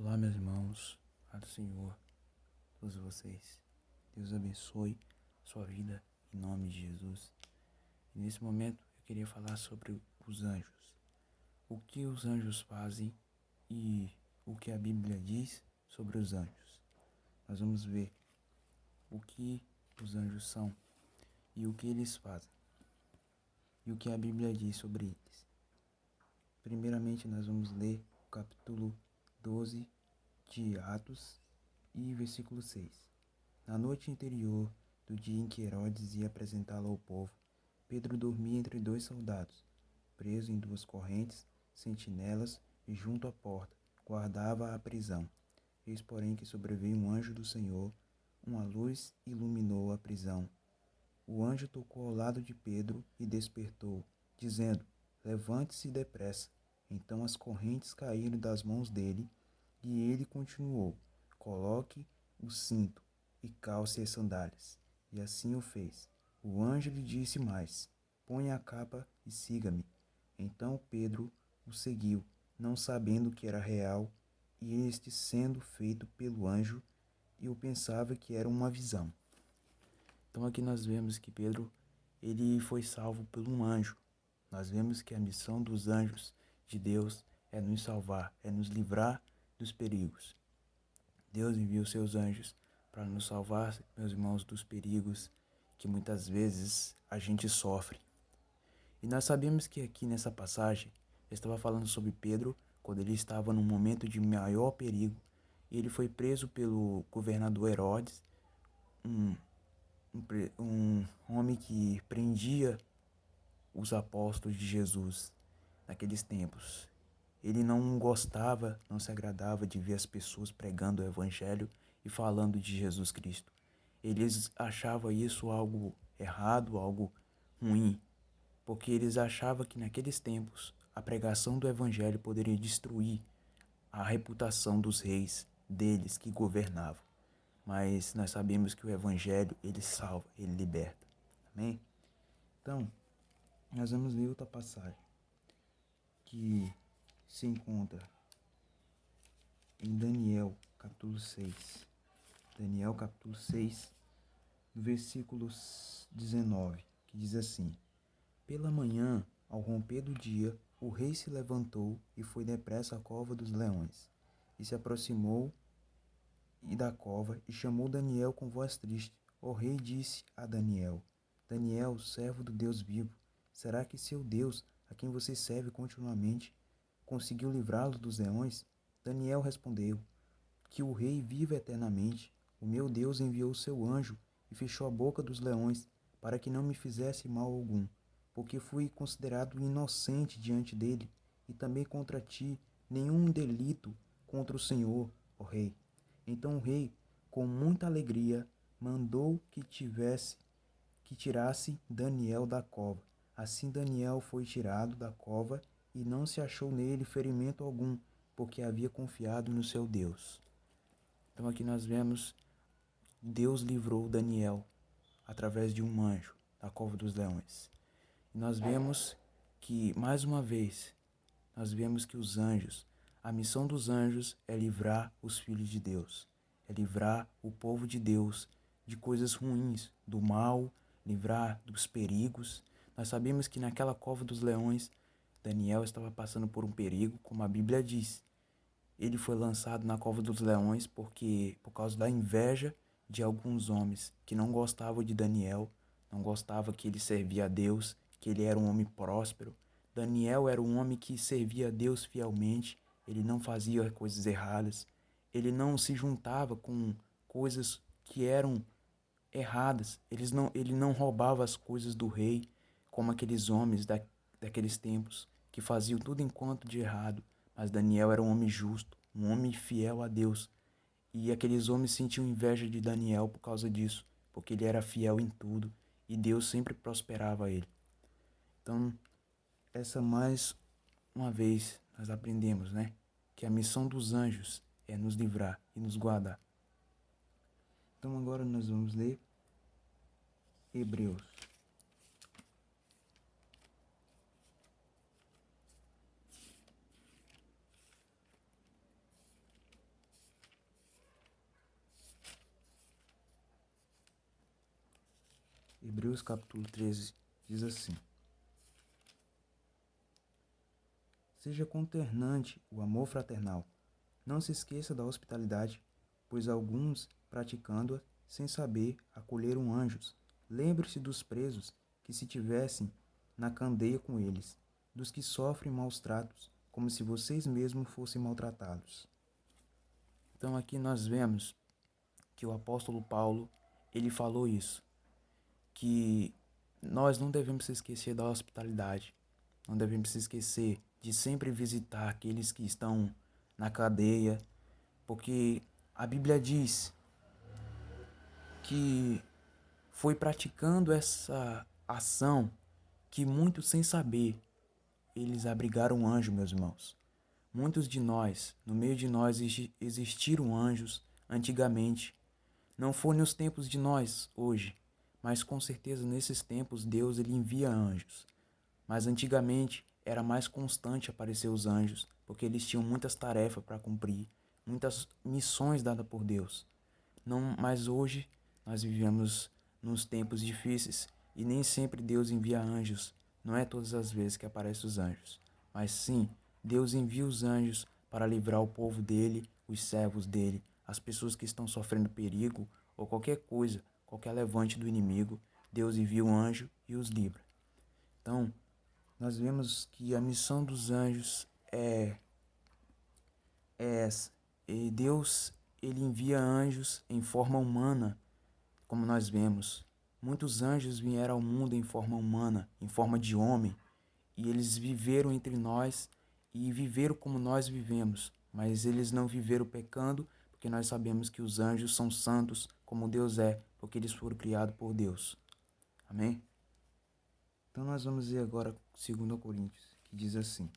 Olá, meus irmãos, Pai do Senhor, todos vocês. Deus abençoe sua vida em nome de Jesus. E nesse momento eu queria falar sobre os anjos. O que os anjos fazem e o que a Bíblia diz sobre os anjos. Nós vamos ver o que os anjos são e o que eles fazem. E o que a Bíblia diz sobre eles. Primeiramente nós vamos ler o capítulo 12 de Atos e versículo 6. Na noite anterior do dia em que Herodes ia apresentá-lo ao povo, Pedro dormia entre dois soldados, preso em duas correntes, sentinelas, e junto à porta, guardava a prisão. Eis, porém, que sobreveio um anjo do Senhor, uma luz iluminou a prisão. O anjo tocou ao lado de Pedro e despertou, dizendo: Levante-se depressa. Então as correntes caíram das mãos dele, e ele continuou: Coloque o cinto e calce as sandálias. E assim o fez. O anjo lhe disse mais: Ponha a capa e siga-me. Então Pedro o seguiu, não sabendo que era real, e este sendo feito pelo anjo, eu pensava que era uma visão. Então aqui nós vemos que Pedro, ele foi salvo por um anjo. Nós vemos que a missão dos anjos de Deus é nos salvar, é nos livrar dos perigos. Deus envia os seus anjos para nos salvar, meus irmãos, dos perigos que muitas vezes a gente sofre. E nós sabemos que aqui nessa passagem, estava falando sobre Pedro, quando ele estava num momento de maior perigo, e ele foi preso pelo governador Herodes, um homem que prendia os apóstolos de Jesus naqueles tempos. Ele não gostava, não se agradava de ver as pessoas pregando o evangelho e falando de Jesus Cristo. Eles achavam isso algo errado, algo ruim, porque eles achavam que naqueles tempos a pregação do evangelho poderia destruir a reputação dos reis deles que governavam. Mas nós sabemos que o evangelho, ele salva, ele liberta. Amém? Então, nós vamos ler outra passagem que se encontra em Daniel, capítulo 6. Daniel, capítulo 6, versículo 19, que diz assim: Pela manhã, ao romper do dia, o rei se levantou e foi depressa à cova dos leões. E se aproximou da cova e chamou Daniel com voz triste. O rei disse a Daniel: Daniel, servo do Deus vivo, será que seu Deus, a quem você serve continuamente, conseguiu livrá-lo dos leões? Daniel respondeu: Que o rei viva eternamente. O meu Deus enviou seu anjo e fechou a boca dos leões, para que não me fizesse mal algum, porque fui considerado inocente diante dele, e também contra ti nenhum delito contra o Senhor, ó rei. Então o rei, com muita alegria, mandou que tirasse Daniel da cova. Assim Daniel foi tirado da cova, e não se achou nele ferimento algum, porque havia confiado no seu Deus. Então aqui nós vemos Deus livrou Daniel através de um anjo da cova dos leões. E nós vemos que, mais uma vez, nós vemos que os anjos, a missão dos anjos é livrar os filhos de Deus, é livrar o povo de Deus de coisas ruins, do mal, livrar dos perigos. Nós sabemos que naquela cova dos leões, Daniel estava passando por um perigo, como a Bíblia diz. Ele foi lançado na cova dos leões por causa da inveja de alguns homens que não gostavam de Daniel, não gostavam que ele servia a Deus, que ele era um homem próspero. Daniel era um homem que servia a Deus fielmente, ele não fazia coisas erradas, ele não se juntava com coisas que eram erradas, ele não roubava as coisas do rei, como aqueles homens daqueles tempos que faziam tudo enquanto de errado. Mas Daniel era um homem justo, um homem fiel a Deus. E aqueles homens sentiam inveja de Daniel por causa disso, porque ele era fiel em tudo e Deus sempre prosperava ele. Então, essa mais uma vez nós aprendemos, né? Que a missão dos anjos é nos livrar e nos guardar. Então agora nós vamos ler Hebreus. Hebreus capítulo 13 diz assim: Seja consternante o amor fraternal. Não se esqueça da hospitalidade, pois alguns, praticando-a, sem saber, acolheram anjos. Lembre-se dos presos, que se tivessem na candeia com eles, dos que sofrem maus tratos, como se vocês mesmos fossem maltratados. Então aqui nós vemos que o apóstolo Paulo, ele falou isso, que nós não devemos se esquecer da hospitalidade, não devemos se esquecer de sempre visitar aqueles que estão na cadeia, porque a Bíblia diz que foi praticando essa ação que muitos, sem saber, eles abrigaram um anjo, meus irmãos. Muitos de nós, no meio de nós, existiram anjos antigamente. Não foi nos tempos de nós, hoje, mas com certeza nesses tempos Deus ele envia anjos. Mas antigamente era mais constante aparecer os anjos, porque eles tinham muitas tarefas para cumprir, muitas missões dadas por Deus. Não, mas hoje nós vivemos nos tempos difíceis e nem sempre Deus envia anjos. Não é todas as vezes que aparecem os anjos, mas sim, Deus envia os anjos para livrar o povo dele, os servos dele, as pessoas que estão sofrendo perigo ou qualquer coisa, qualquer levante do inimigo. Deus envia um anjo e os livra. Então, nós vemos que a missão dos anjos é essa. E Deus, ele envia anjos em forma humana, como nós vemos. Muitos anjos vieram ao mundo em forma humana, em forma de homem, e eles viveram entre nós e viveram como nós vivemos, mas eles não viveram pecando, porque nós sabemos que os anjos são santos como Deus é, porque eles foram criados por Deus. Amém? Então nós vamos ler agora 2 Coríntios, que diz assim: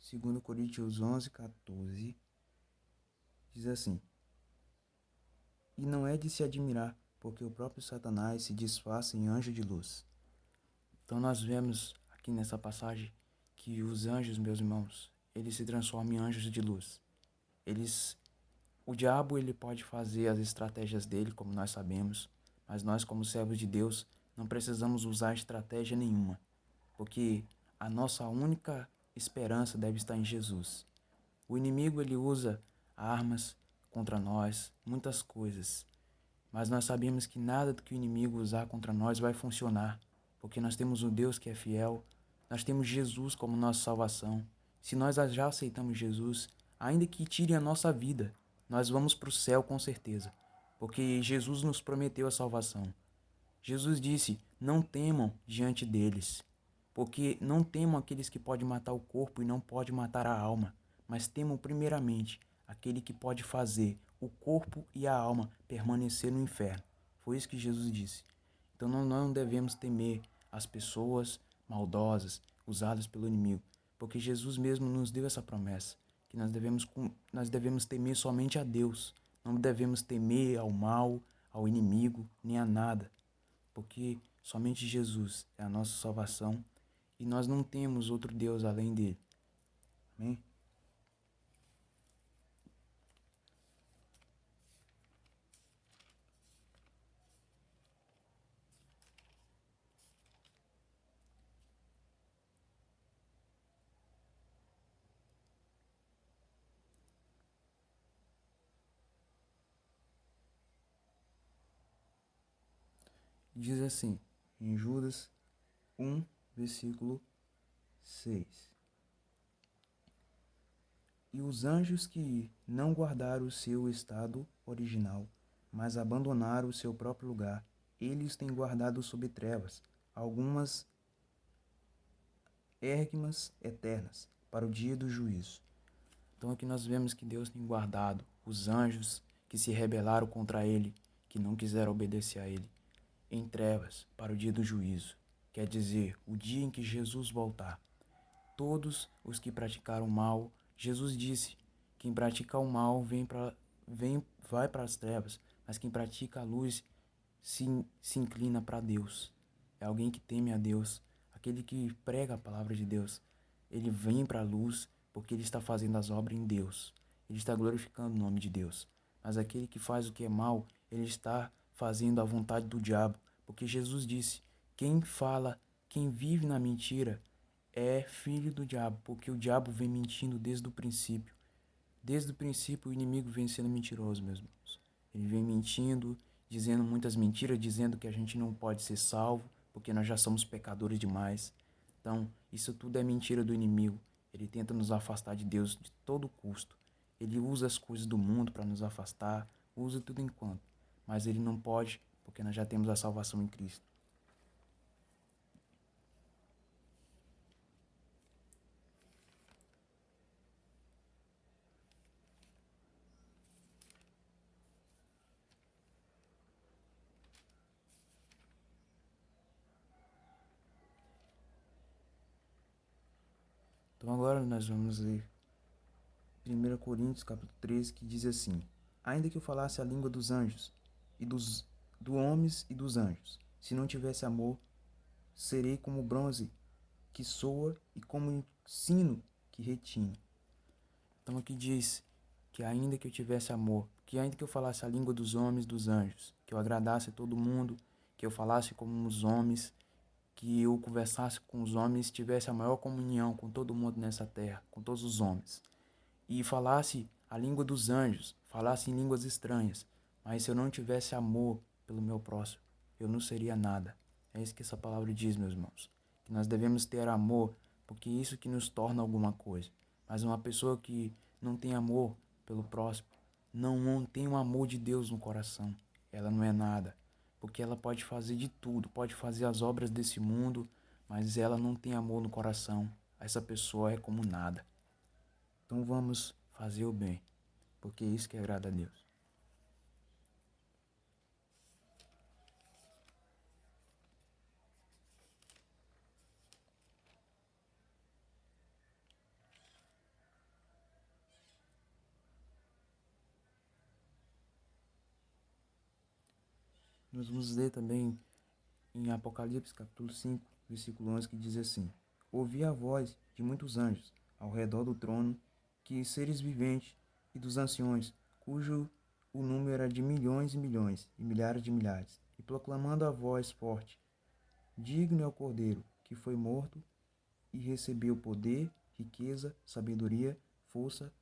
Segundo Coríntios 11:14, diz assim: E não é de se admirar, porque o próprio Satanás se disfarça em anjo de luz. Então nós vemos aqui nessa passagem que os anjos, meus irmãos, eles se transformam em anjos de luz. O diabo ele pode fazer as estratégias dele, como nós sabemos, mas nós como servos de Deus não precisamos usar estratégia nenhuma, porque a nossa única esperança deve estar em Jesus. O inimigo ele usa armas contra nós, muitas coisas, mas nós sabemos que nada do que o inimigo usar contra nós vai funcionar, porque nós temos um Deus que é fiel, nós temos Jesus como nossa salvação. Se nós já aceitamos Jesus, ainda que tire a nossa vida, nós vamos para o céu com certeza, porque Jesus nos prometeu a salvação. Jesus disse: não temam diante deles, porque não temam aqueles que podem matar o corpo e não podem matar a alma, mas temam primeiramente aquele que pode fazer o corpo e a alma permanecer no inferno. Foi isso que Jesus disse. Então não devemos temer as pessoas maldosas usadas pelo inimigo, porque Jesus mesmo nos deu essa promessa, que nós devemos temer somente a Deus, não devemos temer ao mal, ao inimigo, nem a nada, porque somente Jesus é a nossa salvação e nós não temos outro Deus além dele. Amém? Diz assim, em Judas 1, versículo 6. E os anjos que não guardaram o seu estado original, mas abandonaram o seu próprio lugar, eles têm guardado sob trevas algumas érgmas eternas para o dia do juízo. Então aqui nós vemos que Deus tem guardado os anjos que se rebelaram contra ele, que não quiseram obedecer a ele, em trevas para o dia do juízo, quer dizer, o dia em que Jesus voltar. Todos os que praticaram mal, Jesus disse, quem pratica o mal vai para as trevas, mas quem pratica a luz se inclina para Deus. É alguém que teme a Deus, aquele que prega a palavra de Deus. Ele vem para a luz porque ele está fazendo as obras em Deus. Ele está glorificando o nome de Deus. Mas aquele que faz o que é mal, ele está fazendo a vontade do diabo. Porque Jesus disse, quem vive na mentira é filho do diabo, porque o diabo vem mentindo desde o princípio. Desde o princípio o inimigo vem sendo mentiroso, meus irmãos. Ele vem mentindo, dizendo muitas mentiras, dizendo que a gente não pode ser salvo, porque nós já somos pecadores demais. Então, isso tudo é mentira do inimigo. Ele tenta nos afastar de Deus de todo custo. Ele usa as coisas do mundo para nos afastar, usa tudo enquanto. Mas ele não pode, porque nós já temos a salvação em Cristo. Então agora nós vamos ler 1 Coríntios capítulo 13, que diz assim: ainda que eu falasse a língua dos anjos e dos homens e dos anjos, se não tivesse amor, serei como bronze que soa e como um sino que retine. Então aqui diz que ainda que eu tivesse amor, que ainda que eu falasse a língua dos homens e dos anjos, que eu agradasse a todo mundo, que eu falasse como os homens, que eu conversasse com os homens, tivesse a maior comunhão com todo mundo nessa terra, com todos os homens, e falasse a língua dos anjos, falasse em línguas estranhas, mas se eu não tivesse amor pelo meu próximo, eu não seria nada. É isso que essa palavra diz, meus irmãos, que nós devemos ter amor, porque é isso que nos torna alguma coisa. Mas uma pessoa que não tem amor pelo próximo, não tem o amor de Deus no coração, ela não é nada. Porque ela pode fazer de tudo, pode fazer as obras desse mundo, mas ela não tem amor no coração. Essa pessoa é como nada. Então vamos fazer o bem, porque é isso que agrada a Deus. Nós vamos ler também em Apocalipse capítulo 5, versículo 11, que diz assim: ouvi a voz de muitos anjos ao redor do trono, que seres viventes e dos anciões, cujo o número era de milhões e milhões e milhares de milhares, e proclamando a voz forte: digno é o Cordeiro que foi morto e recebeu poder, riqueza, sabedoria, força,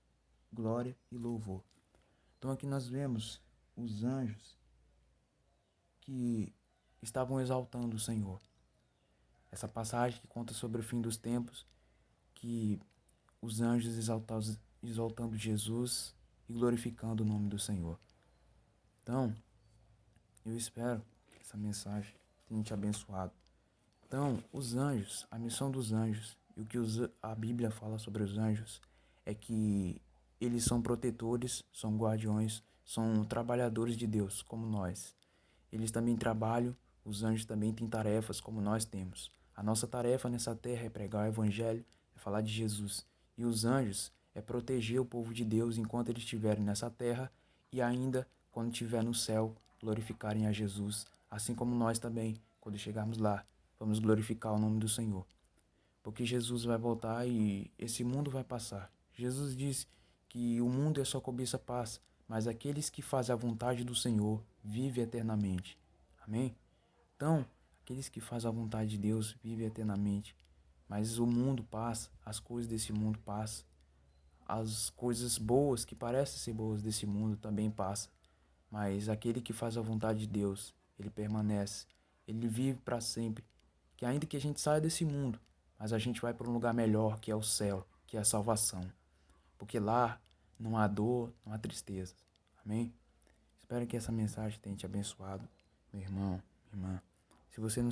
glória e louvor. Então aqui nós vemos os anjos que estavam exaltando o Senhor. Essa passagem que conta sobre o fim dos tempos, que os anjos exaltando Jesus e glorificando o nome do Senhor. Então, eu espero que essa mensagem tenha te abençoado. Então, os anjos, a missão dos anjos e o que a Bíblia fala sobre os anjos é que eles são protetores, são guardiões, são trabalhadores de Deus, como nós. Eles também trabalham, os anjos também têm tarefas como nós temos. A nossa tarefa nessa terra é pregar o Evangelho, é falar de Jesus. E os anjos é proteger o povo de Deus enquanto eles estiverem nessa terra e ainda quando estiver no céu, glorificarem a Jesus. Assim como nós também, quando chegarmos lá, vamos glorificar o nome do Senhor. Porque Jesus vai voltar e esse mundo vai passar. Jesus disse que o mundo é só cobiça passa, mas aqueles que fazem a vontade do Senhor vivem eternamente. Amém? Então, aqueles que fazem a vontade de Deus vivem eternamente. Mas o mundo passa, as coisas desse mundo passam. As coisas boas, que parecem ser boas desse mundo, também passam. Mas aquele que faz a vontade de Deus, ele permanece. Ele vive para sempre. Que ainda que a gente saia desse mundo, mas a gente vai para um lugar melhor, que é o céu, que é a salvação. Porque lá não há dor, não há tristeza. Amém? Espero que essa mensagem tenha te abençoado, meu irmão, minha irmã. Se você não